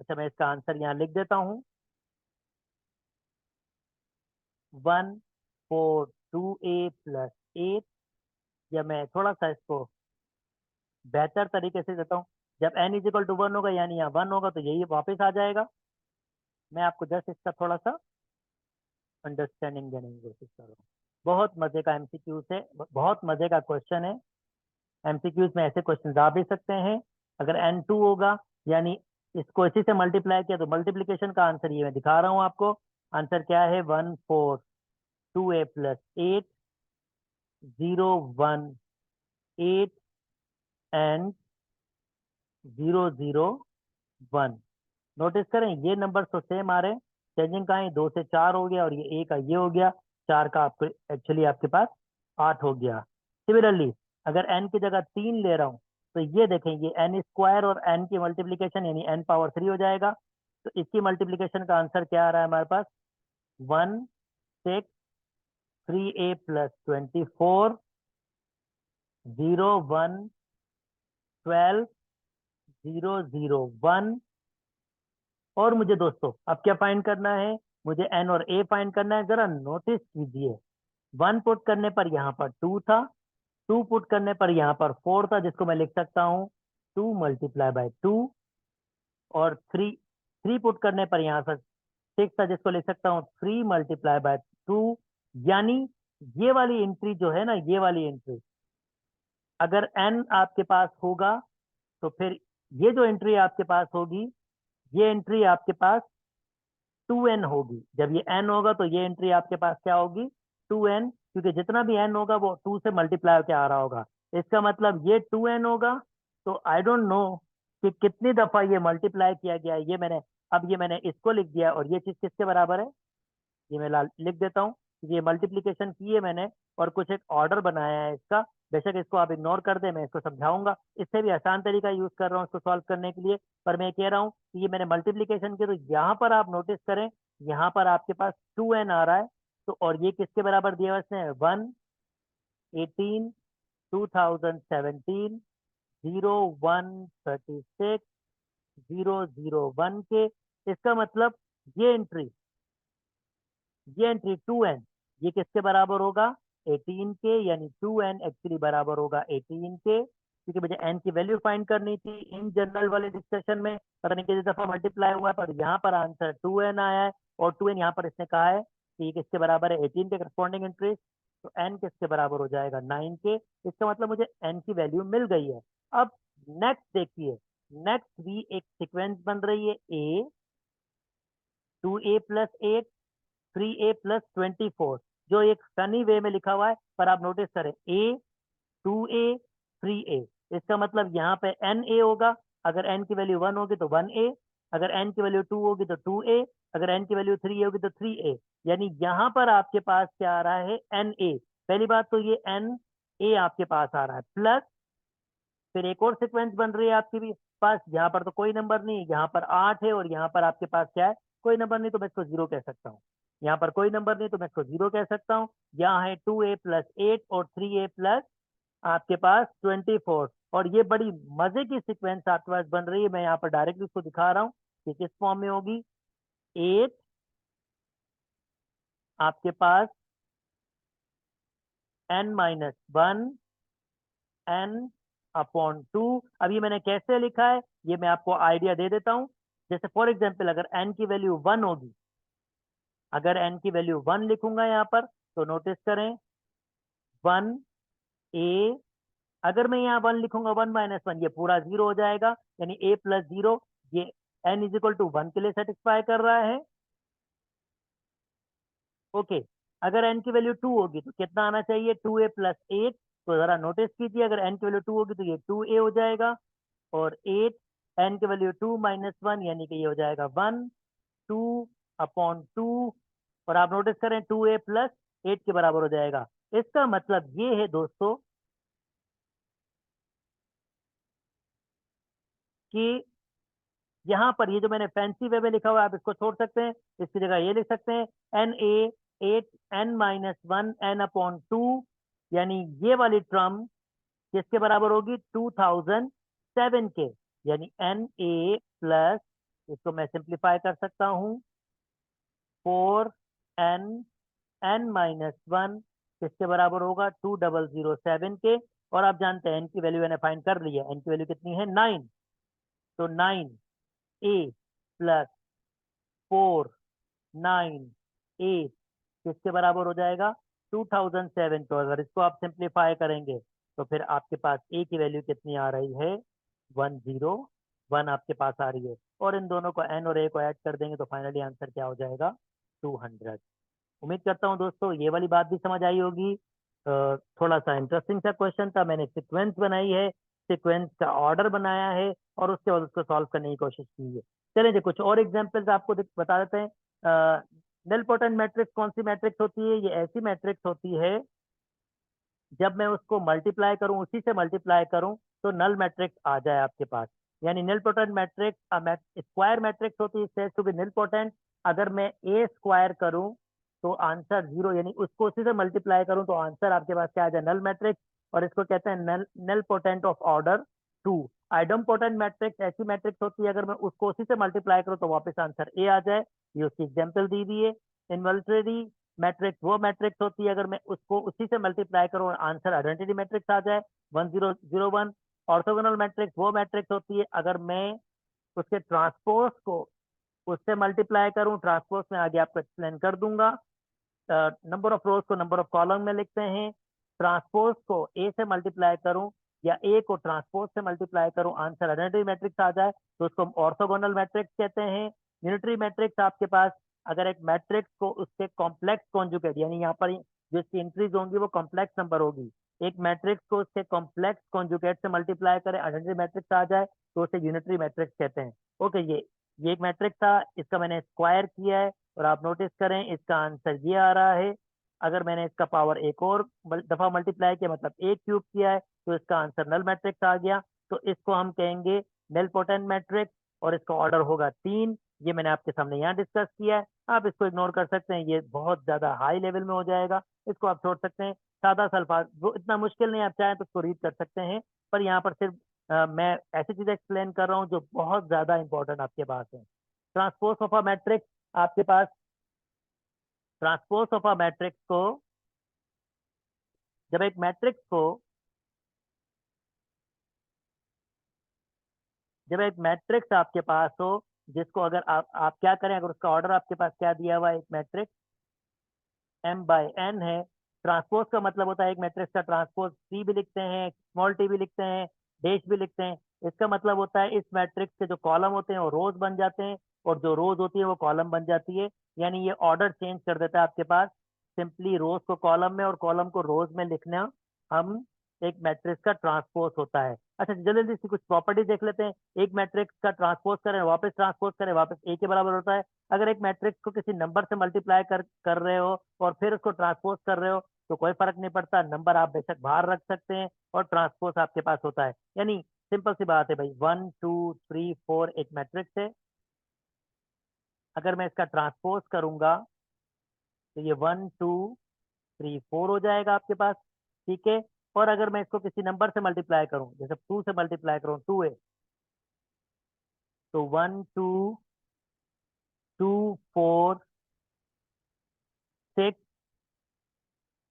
अच्छा मैं इसका आंसर यहाँ लिख देता हूँ, 142a+8, या मैं थोड़ा सा इसको बेहतर तरीके से देता हूँ, जब n इजिकल टू 1 होगा यानी यहाँ 1 होगा तो यही वापस आ जाएगा। मैं आपको जस्ट इसका थोड़ा सा अंडरस्टैंडिंग देने की कोशिश कर रहा हूँ। बहुत मजे का एमसीक्यू से, बहुत मजे का क्वेश्चन है, एमसीक्यूज में ऐसे क्वेश्चन आ भी सकते हैं। अगर n2 होगा यानी इसको इसी से मल्टीप्लाई किया, तो मल्टीप्लीकेशन का आंसर ये मैं दिखा रहा हूँ आपको, आंसर क्या है, 142a+8, 018 एंड 001। नोटिस करें ये नंबर तो सेम आ रहे हैं, चेंजिंग का है, 2 से 4 हो गया, और ये 1 का ये हो गया, 4 का आपको एक्चुअली आपके पास 8 हो गया। सिमिलरली अगर n की जगह 3 ले रहा हूँ, तो ये देखें, ये n स्क्वायर और n की मल्टीप्लीकेशन यानी n⁻3 हो जाएगा, तो इसकी मल्टीप्लीकेशन का आंसर क्या आ रहा है हमारे पास, 163a+24, 012 001। और मुझे दोस्तों अब क्या फाइंड करना है, मुझे एन और ए फाइंड करना है। जरा नोटिस कीजिए, 1 पुट करने पर यहाँ पर 2 था, 2 पुट करने पर यहाँ पर 4 था, जिसको मैं लिख सकता हूँ 2 × 2, और 3 पुट करने पर यहाँ पर 6 था, जिसको लिख सकता हूँ 3 × 2, यानी ये वाली एंट्री जो है ना, ये वाली एंट्री अगर n आपके पास होगा, तो फिर ये जो एंट्री आपके पास होगी, ये एंट्री आपके पास 2n होगी। जब ये n होगा तो ये एंट्री आपके पास क्या होगी, 2n, क्योंकि जितना भी n होगा वो 2 से मल्टीप्लाई होकर आ रहा होगा, इसका मतलब ये 2n होगा। तो आई डोंट नो कि कितनी दफा ये मल्टीप्लाई किया गया है, ये मैंने, अब ये मैंने इसको लिख दिया, और ये चीज किसके बराबर है, ये मैं लाल लिख देता हूँ, ये मल्टीप्लीकेशन की है मैंने, और कुछ एक ऑर्डर बनाया है इसका, बेशक इसको आप इग्नोर कर दे, मैं इसको समझाऊंगा, इससे भी आसान तरीका यूज कर रहा हूँ इसको सॉल्व करने के लिए। पर मैं कह रहा हूँ कि ये मैंने मल्टीप्लीकेशन की, तो यहाँ पर आप नोटिस करें, यहाँ पर आपके पास 2n आ रहा है, तो और ये किसके बराबर दिया हुआ इसने, 118 2017 0136 001 के। इसका मतलब ये एंट्री, ये एंट्री 2n, ये किसके बराबर होगा, 18 के, यानी 2n एक्चुअली बराबर होगा 18 के, क्योंकि मुझे n की वैल्यू फाइंड करनी थी इन जनरल वाले डिस्कशन में, पता नहीं कितनी दफा मल्टीप्लाई हुआ है, पर यहाँ पर आंसर 2n आया है, और 2n यहाँ पर इसने कहा है कि ये किसके बराबर है, 18 के करस्पॉन्डिंग एंट्री, तो n किसके बराबर हो जाएगा, 9 के। इसका मतलब मुझे n की वैल्यू मिल गई है। अब नेक्स्ट देखिए, नेक्स्ट भी एक सीक्वेंस बन रही है, a 2a+8 3a+24, जो एक फनी वे में लिखा हुआ है, पर आप नोटिस करें a 2a 3a, इसका मतलब यहाँ पे n a होगा, अगर n की वैल्यू 1 होगी तो 1a, अगर n की वैल्यू 2 होगी तो 2a, अगर n की वैल्यू 3a होगी तो 3a, यानी यहाँ पर आपके पास क्या आ रहा है, na। पहली बात तो ये na आपके पास आ रहा है, प्लस फिर एक और सीक्वेंस बन रही है आपके भी पास, यहाँ पर तो कोई नंबर नहीं, यहाँ पर 8 है और यहाँ पर आपके पास क्या है, कोई नंबर नहीं, तो मैं इसको 0 कह सकता हूँ। यहाँ पर कोई नंबर नहीं तो मैं इसको 0 कह सकता हूँ। यहाँ है 2a प्लस 8 और 3a प्लस आपके पास 24, और ये बड़ी मजे की सीक्वेंस आपके पास बन रही है। मैं यहाँ पर डायरेक्टली उसको दिखा रहा हूँ कि किस फॉर्म में होगी। 8 आपके पास n-1 n/2। अब ये मैंने कैसे लिखा है ये मैं आपको आइडिया दे देता हूं। जैसे फॉर एग्जांपल अगर n की वैल्यू 1 होगी, अगर n की वैल्यू 1 लिखूंगा यहाँ पर, तो नोटिस करें 1a, अगर मैं यहाँ 1 लिखूंगा 1-1 ये पूरा 0 हो जाएगा, यानी a प्लस 0, ये n इज इक्वल टू 1 के लिए सेटिस्फाई कर रहा है। ओके, अगर n की वैल्यू 2 होगी तो कितना आना चाहिए, 2a प्लस 8। तो जरा नोटिस कीजिए, अगर n की वैल्यू 2 होगी तो ये 2a हो जाएगा, और 8 n की वैल्यू 2-1 यानी कि ये हो जाएगा 1 2/2। और आप नोटिस करें 2a प्लस 8 के बराबर हो जाएगा। इसका मतलब ये है दोस्तों कि यहाँ पर ये जो मैंने फैंसी वे में लिखा हुआ है आप इसको छोड़ सकते हैं, इसकी जगह ये लिख सकते हैं na 8 n-1 n/2, यानी ये वाली टर्म किसके बराबर होगी, 2007 के, यानी na प्लस, इसको मैं सिंप्लीफाई कर सकता हूँ, 4n n-1 किसके बराबर होगा, 2007 के। और आप जानते हैं n की वैल्यू मैंने फाइंड कर ली है, n की वैल्यू कितनी है, 9। तो 9a प्लस 498 किसके बराबर हो जाएगा, 2007। तो अगर इसको आप सिंप्लीफाई करेंगे तो फिर आपके पास a की वैल्यू कितनी आ रही है, 101 आपके पास आ रही है, और इन दोनों को n और a को ऐड कर देंगे तो फाइनली आंसर क्या हो जाएगा, 200। उम्मीद करता हूँ दोस्तों ये वाली बात भी समझ आई होगी। थोड़ा सा इंटरेस्टिंग सा क्वेश्चन था, मैंने सीक्वेंस बनाई है, सीक्वेंस का ऑर्डर बनाया है और उसके बाद उसको सॉल्व करने की कोशिश की है। चलिए जी कुछ और एग्जांपल्स आपको बता देते हैं। निलपोटेंट मैट्रिक्स कौन सी मैट्रिक्स होती है, ये ऐसी मैट्रिक्स होती है जब मैं उसको मल्टीप्लाई करूं, उसी से मल्टीप्लाई करूं तो नल मैट्रिक्स आ जाए आपके पास, यानी निलपोटेंट मैट्रिक्स स्क्वायर मैट्रिक्स होती है, सेज टू बी निलपोटेंट। अगर मैं ए स्क्वायर करूं तो आंसर 0, यानी उसको उसी से मल्टीप्लाई करूं तो आंसर आपके पास क्या आ जाए, नल मैट्रिक्स, और इसको कहते हैं नल पोटेंट ऑफ ऑर्डर 2। आइडम्पोटेंट मैट्रिक्स ऐसी मैट्रिक्स होती है अगर मैं उसको उसी से मल्टीप्लाई करूं तो वापस आंसर ए आ जाए, ये उसकी एग्जाम्पल दी हुई है। इनवॉल्टरी मैट्रिक्स वो मैट्रिक्स होती है अगर मैं उसको उसी से मल्टीप्लाई करूं और आंसर आइडेंटिटी मैट्रिक्स आ जाए, 1001। ऑर्थोगोनल मैट्रिक्स वो मैट्रिक्स होती है अगर मैं उसके ट्रांसपोज को उससे मल्टीप्लाई करूं, ट्रांसपोज में आगे आपको एक्सप्लेन कर दूंगा। नंबर ऑफ रोज को नंबर ऑफ कॉलम में लिखते हैं, ट्रांसपोज को ए से मल्टीप्लाई करूं या ए को ट्रांसपोज से मल्टीप्लाई करूं आंसर आइडेंटिटी मैट्रिक्स आ जाए तो उसको ऑर्थोगोनल मैट्रिक्स कहते हैं। यूनिटरी मैट्रिक्स आपके पास अगर एक मैट्रिक्स को उसके कॉम्प्लेक्स कॉन्जुगेट, यानी यहाँ पर जो इसकी एंट्रीज होंगी वो कॉम्प्लेक्स नंबर होगी, एक मैट्रिक्स को उसके कॉम्प्लेक्स कॉन्जुगेट से मल्टीप्लाई करें आइडेंटिटी मैट्रिक्स आ जाए तो उसे यूनिटरी मैट्रिक्स कहते हैं। ओके, ये एक मैट्रिक्स था, इसका मैंने स्क्वायर किया है और आप नोटिस करें इसका आंसर ये आ रहा है। अगर मैंने इसका पावर एक और दफा मल्टीप्लाई किया मतलब एक क्यूब किया है तो इसका आंसर नल मैट्रिक्स आ गया। तो इसको हम कहेंगे नल पोटेंट मैट्रिक्स और इसका ऑर्डर होगा 3। ये मैंने आपके सामने यहाँ डिस्कस किया है, आप इसको इग्नोर कर सकते हैं, ये बहुत ज्यादा हाई लेवल में हो जाएगा, इसको आप छोड़ सकते हैं। सादा सल्फा वो इतना मुश्किल नहीं, आप चाहें तो उसको रीड कर सकते हैं, पर यहाँ पर सिर्फ मैं ऐसी चीजें एक्सप्लेन कर रहा हूँ जो बहुत ज्यादा इंपॉर्टेंट आपके पास है। ट्रांसपोज ऑफ अ मैट्रिक्स आपके पास, ट्रांसपोज ऑफ अ मैट्रिक्स को जब एक मैट्रिक्स को जब एक मैट्रिक्स आपके पास हो जिसको अगर आप क्या करें, अगर उसका ऑर्डर आपके पास क्या दिया हुआ है, एक मैट्रिक्स m/n है, ट्रांसपोज का मतलब होता है एक मैट्रिक्स का ट्रांसपोज टी भी लिखते हैं, स्मॉल टी भी लिखते हैं, डैश भी लिखते हैं। इसका मतलब होता है इस मैट्रिक्स के जो कॉलम होते हैं वो रोज बन जाते हैं और जो रोज होती है वो कॉलम बन जाती है, यानी ये ऑर्डर चेंज कर देता है आपके पास। सिंपली रोज को कॉलम में और कॉलम को रोज में लिखना हम एक मैट्रिक्स का ट्रांसपोज होता है। अच्छा जल्दी जल्दी इसकी कुछ प्रॉपर्टी देख लेते हैं। एक मैट्रिक्स का ट्रांसपोज करें, वापस ट्रांसपोज करें, वापस ए के बराबर होता है। अगर एक मैट्रिक्स को किसी नंबर से मल्टीप्लाई कर रहे हो और फिर उसको ट्रांसपोज कर रहे हो तो कोई फर्क नहीं पड़ता, नंबर आप बेशक बाहर रख सकते हैं और ट्रांसपोज आपके पास होता है। यानी सिंपल सी बात है भाई, 1 2 3 4 एक मैट्रिक्स है। अगर मैं इसका ट्रांसपोज करूंगा तो ये 1 2 3 4 हो जाएगा आपके पास। ठीक है। और अगर मैं इसको किसी नंबर से मल्टीप्लाई करूं, जैसे 2 से मल्टीप्लाई करूं, 2 है, तो 1 2 2 4 6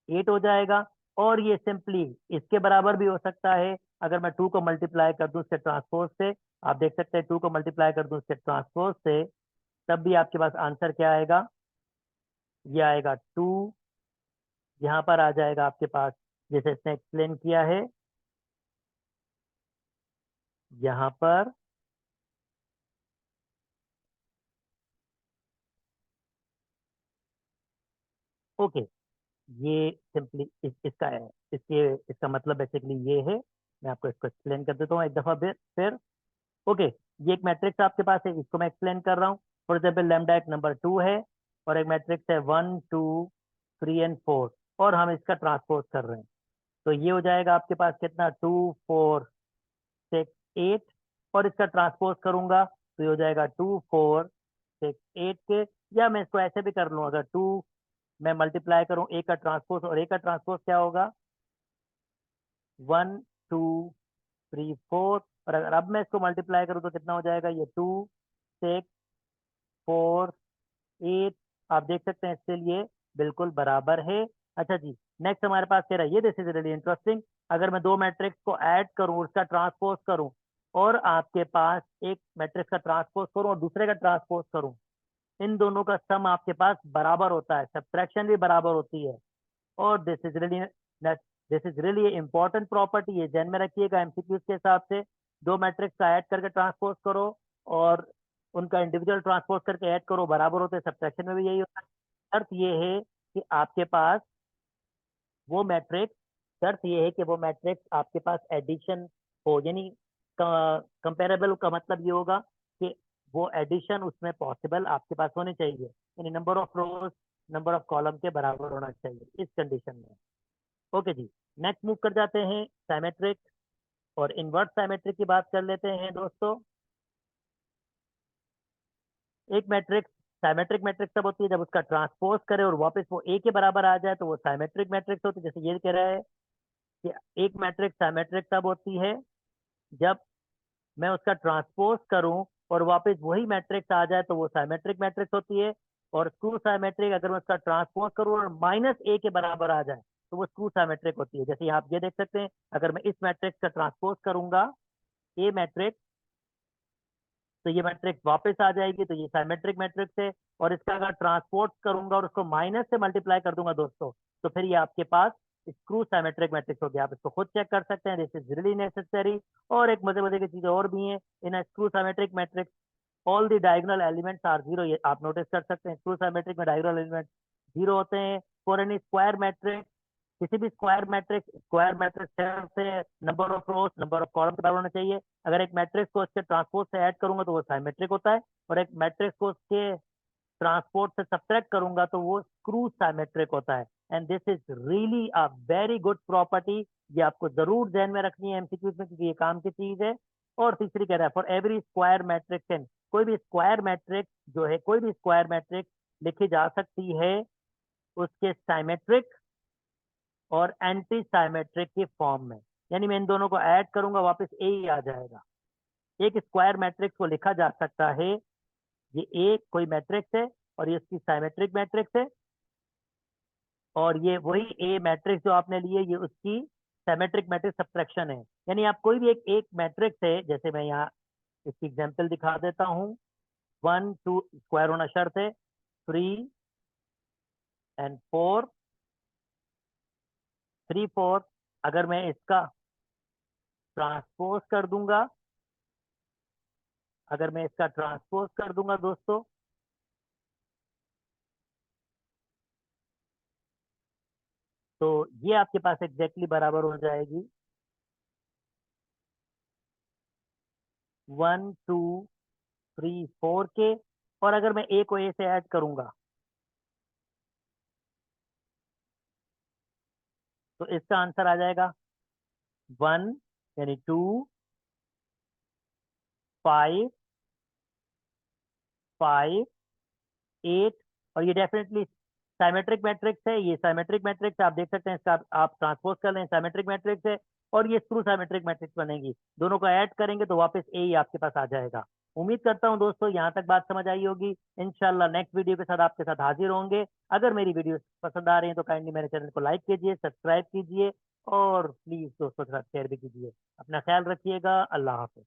8 हो जाएगा। और ये सिंपली इसके बराबर भी हो सकता है। अगर मैं 2 को मल्टीप्लाई कर दूं इसके ट्रांसपोज से, आप देख सकते हैं 2 को मल्टीप्लाई कर दूं इसके ट्रांसपोज से, तब भी आपके पास आंसर क्या आएगा, ये आएगा 2। यहाँ पर आ जाएगा आपके पास, जैसे इसने एक्सप्लेन किया है यहाँ पर। ओके, ये सिंपली इसका है, इसका मतलब बेसिकली ये है। मैं आपको इसको एक्सप्लेन कर देता हूँ एक दफा फिर। ओके, ये एक मैट्रिक्स आपके पास है, इसको मैं एक्सप्लेन कर रहा हूँ। फॉर एग्जाम्पल लैम्डा एक नंबर 2 है और एक मैट्रिक्स है 1 2 3 एंड 4, और हम इसका ट्रांसपोज कर रहे हैं। तो ये हो जाएगा आपके पास कितना, 2 4 6 8। और इसका ट्रांसपोज करूंगा तो ये हो जाएगा 2 4 6 8 के। या मैं इसको ऐसे भी कर लूँ, अगर 2 मैं मल्टीप्लाई करूं ए का ट्रांसपोज, और ए का ट्रांसपोज क्या होगा, 1 2 3 4। और अगर अब मैं इसको मल्टीप्लाई करूं तो कितना हो जाएगा, ये 2 6 4 8। आप देख सकते हैं इसके लिए बिल्कुल बराबर है। अच्छा जी, नेक्स्ट हमारे पास कह रहा है, ये दिस इज रियली इंटरेस्टिंग। अगर मैं दो मैट्रिक्स को ऐड करूं, उसका ट्रांसपोज करूं, और आपके पास एक मैट्रिक्स का ट्रांसपोज करूं और दूसरे का ट्रांसपोज करूं, इन दोनों का सम आपके पास बराबर होता है, सब्ट्रैक्शन भी बराबर होती है। और this is really important property, ये ध्यान में रखिएगा एमसीक्यूज के हिसाब से। दो मैट्रिक्स का ऐड करके ट्रांसपोज करो और उनका इंडिविजुअल ट्रांसपोज करके ऐड करो, बराबर होते हैं। सब्ट्रैक्शन में भी यही होता है। शर्त ये है कि आपके पास वो मैट्रिक्स शर्त ये है कि वो मैट्रिक्स आपके पास एडिशन हो, यानी कंपेरेबल का मतलब ये होगा कि वो एडिशन उसमें पॉसिबल आपके पास होनी चाहिए, यानी number of rows number of column के बराबर होना चाहिए इस कंडीशन में। ओके जी, नेक्स्ट मूव कर जाते हैं साइमेट्रिक और इनवर्ट साइमेट्रिक की बात कर लेते हैं दोस्तों। एक मैट्रिक्स साइमेट्रिक मैट्रिक्स तब होती है जब उसका ट्रांसपोज करे और वापस वो ए के बराबर आ जाए, तो वो साइमेट्रिक मैट्रिक्स होती है। जैसे ये कह रहा है कि एक मैट्रिक्स साइमेट्रिक तब होती है जब मैं उसका ट्रांसपोज करूं और वापस वही मैट्रिक्स आ जाए, तो वो साइमेट्रिक मैट्रिक्स होती है। और स्क्रू साइमेट्रिक, अगर मैं उसका ट्रांसपोज करूं और माइनस ए के बराबर आ जाए, तो वो स्क्रू साइमेट्रिक होती है। जैसे यहाँ आप ये देख सकते हैं, अगर मैं इस मैट्रिक्स का ट्रांसपोज करूंगा ए मैट्रिक्स, तो ये मैट्रिक्स वापस आ जाएगी, तो ये साइमेट्रिक मैट्रिक्स है। और इसका अगर ट्रांसपोर्ट करूंगा और उसको माइनस से मल्टीप्लाई कर दूंगा दोस्तों, तो फिर ये आपके पास स्क्रू साइमेट्रिक मैट्रिक्स हो गया। आप इसको खुद चेक कर सकते हैं, दिस इज रियली नेसेसरी। और एक मजे मजे की चीजें और भी हैं in skew symmetric matrix. All the diagonal elements are zero, ये आप नोटिस कर सकते हैं, स्क्रू साइमेट्रिक में डायगोनल एलिमेंट जीरो होते हैं। फॉर एनी स्क्वायर मैट्रिक्स, किसी भी स्क्वायर मैट्रिक्स से number of rows number of column के बराबर होना चाहिए। अगर एक मैट्रिक्स को उसके ट्रांसपोज से ऐड करूंगा तो वो साइमेट्रिक होता है, और एक मैट्रिक्स को उसके ट्रांसपोर्ट से सब्ट्रैक्ट करूंगा तो वो स्क्रू साइमेट्रिक होता है। And this is really a very good property, ये आपको जरूर ध्यान में रखनी है एमसीक्यूज में, क्योंकि ये काम की चीज है। और तीसरी कह रहा है, फॉर एवरी स्क्वायर मैट्रिक्स इन, कोई भी स्क्वायर मैट्रिक्स जो है, कोई भी स्क्वायर मैट्रिक्स लिखी जा सकती है उसके साइमेट्रिक और एंटी साइमेट्रिक की फॉर्म में। यानी मैं इन दोनों को ऐड करूंगा, वापस ए ही आ जाएगा। एक स्क्वायर मैट्रिक्स को लिखा जा सकता है, ये ए कोई मैट्रिक्स है और ये इसकी साइमेट्रिक मैट्रिक्स है, और ये वही ए मैट्रिक्स जो आपने लिए ये उसकी साइमेट्रिक मैट्रिक्स सब्ट्रैक्शन है। यानी आप कोई भी एक एक मैट्रिक्स है, जैसे मैं यहाँ इसकी एग्जांपल दिखा देता हूँ। 1 2 स्क्वायर होना शर्त है, 3 एंड 4, 3 4। अगर मैं इसका ट्रांसपोज कर दूंगा, अगर मैं इसका ट्रांसपोज कर दूंगा दोस्तों, तो ये आपके पास एग्जैक्टली बराबर हो जाएगी 1 2 3 4 के, और अगर मैं ए को ए से ऐड करूंगा तो इसका आंसर आ जाएगा 1, यानी 2, 5, 5, 8। और ये डेफिनेटली साइमेट्रिक मैट्रिक्स है, ये साइमेट्रिक मैट्रिक्स आप देख सकते हैं, इसका आप ट्रांसपोज कर लें, साइमेट्रिक मैट्रिक्स है। और ये थ्रू साइमेट्रिक मैट्रिक्स बनेगी, दोनों को ऐड करेंगे तो वापस ए ही आपके पास आ जाएगा। उम्मीद करता हूं दोस्तों यहाँ तक बात समझ आई होगी। इंशाल्लाह नेक्स्ट वीडियो के साथ आपके साथ हाजिर होंगे। अगर मेरी वीडियो पसंद आ रही है तो काइंडली मेरे चैनल को लाइक कीजिए, सब्सक्राइब कीजिए, और प्लीज दोस्तों के साथ शेयर भी कीजिए। अपना ख्याल रखिएगा। अल्लाह हाफिज।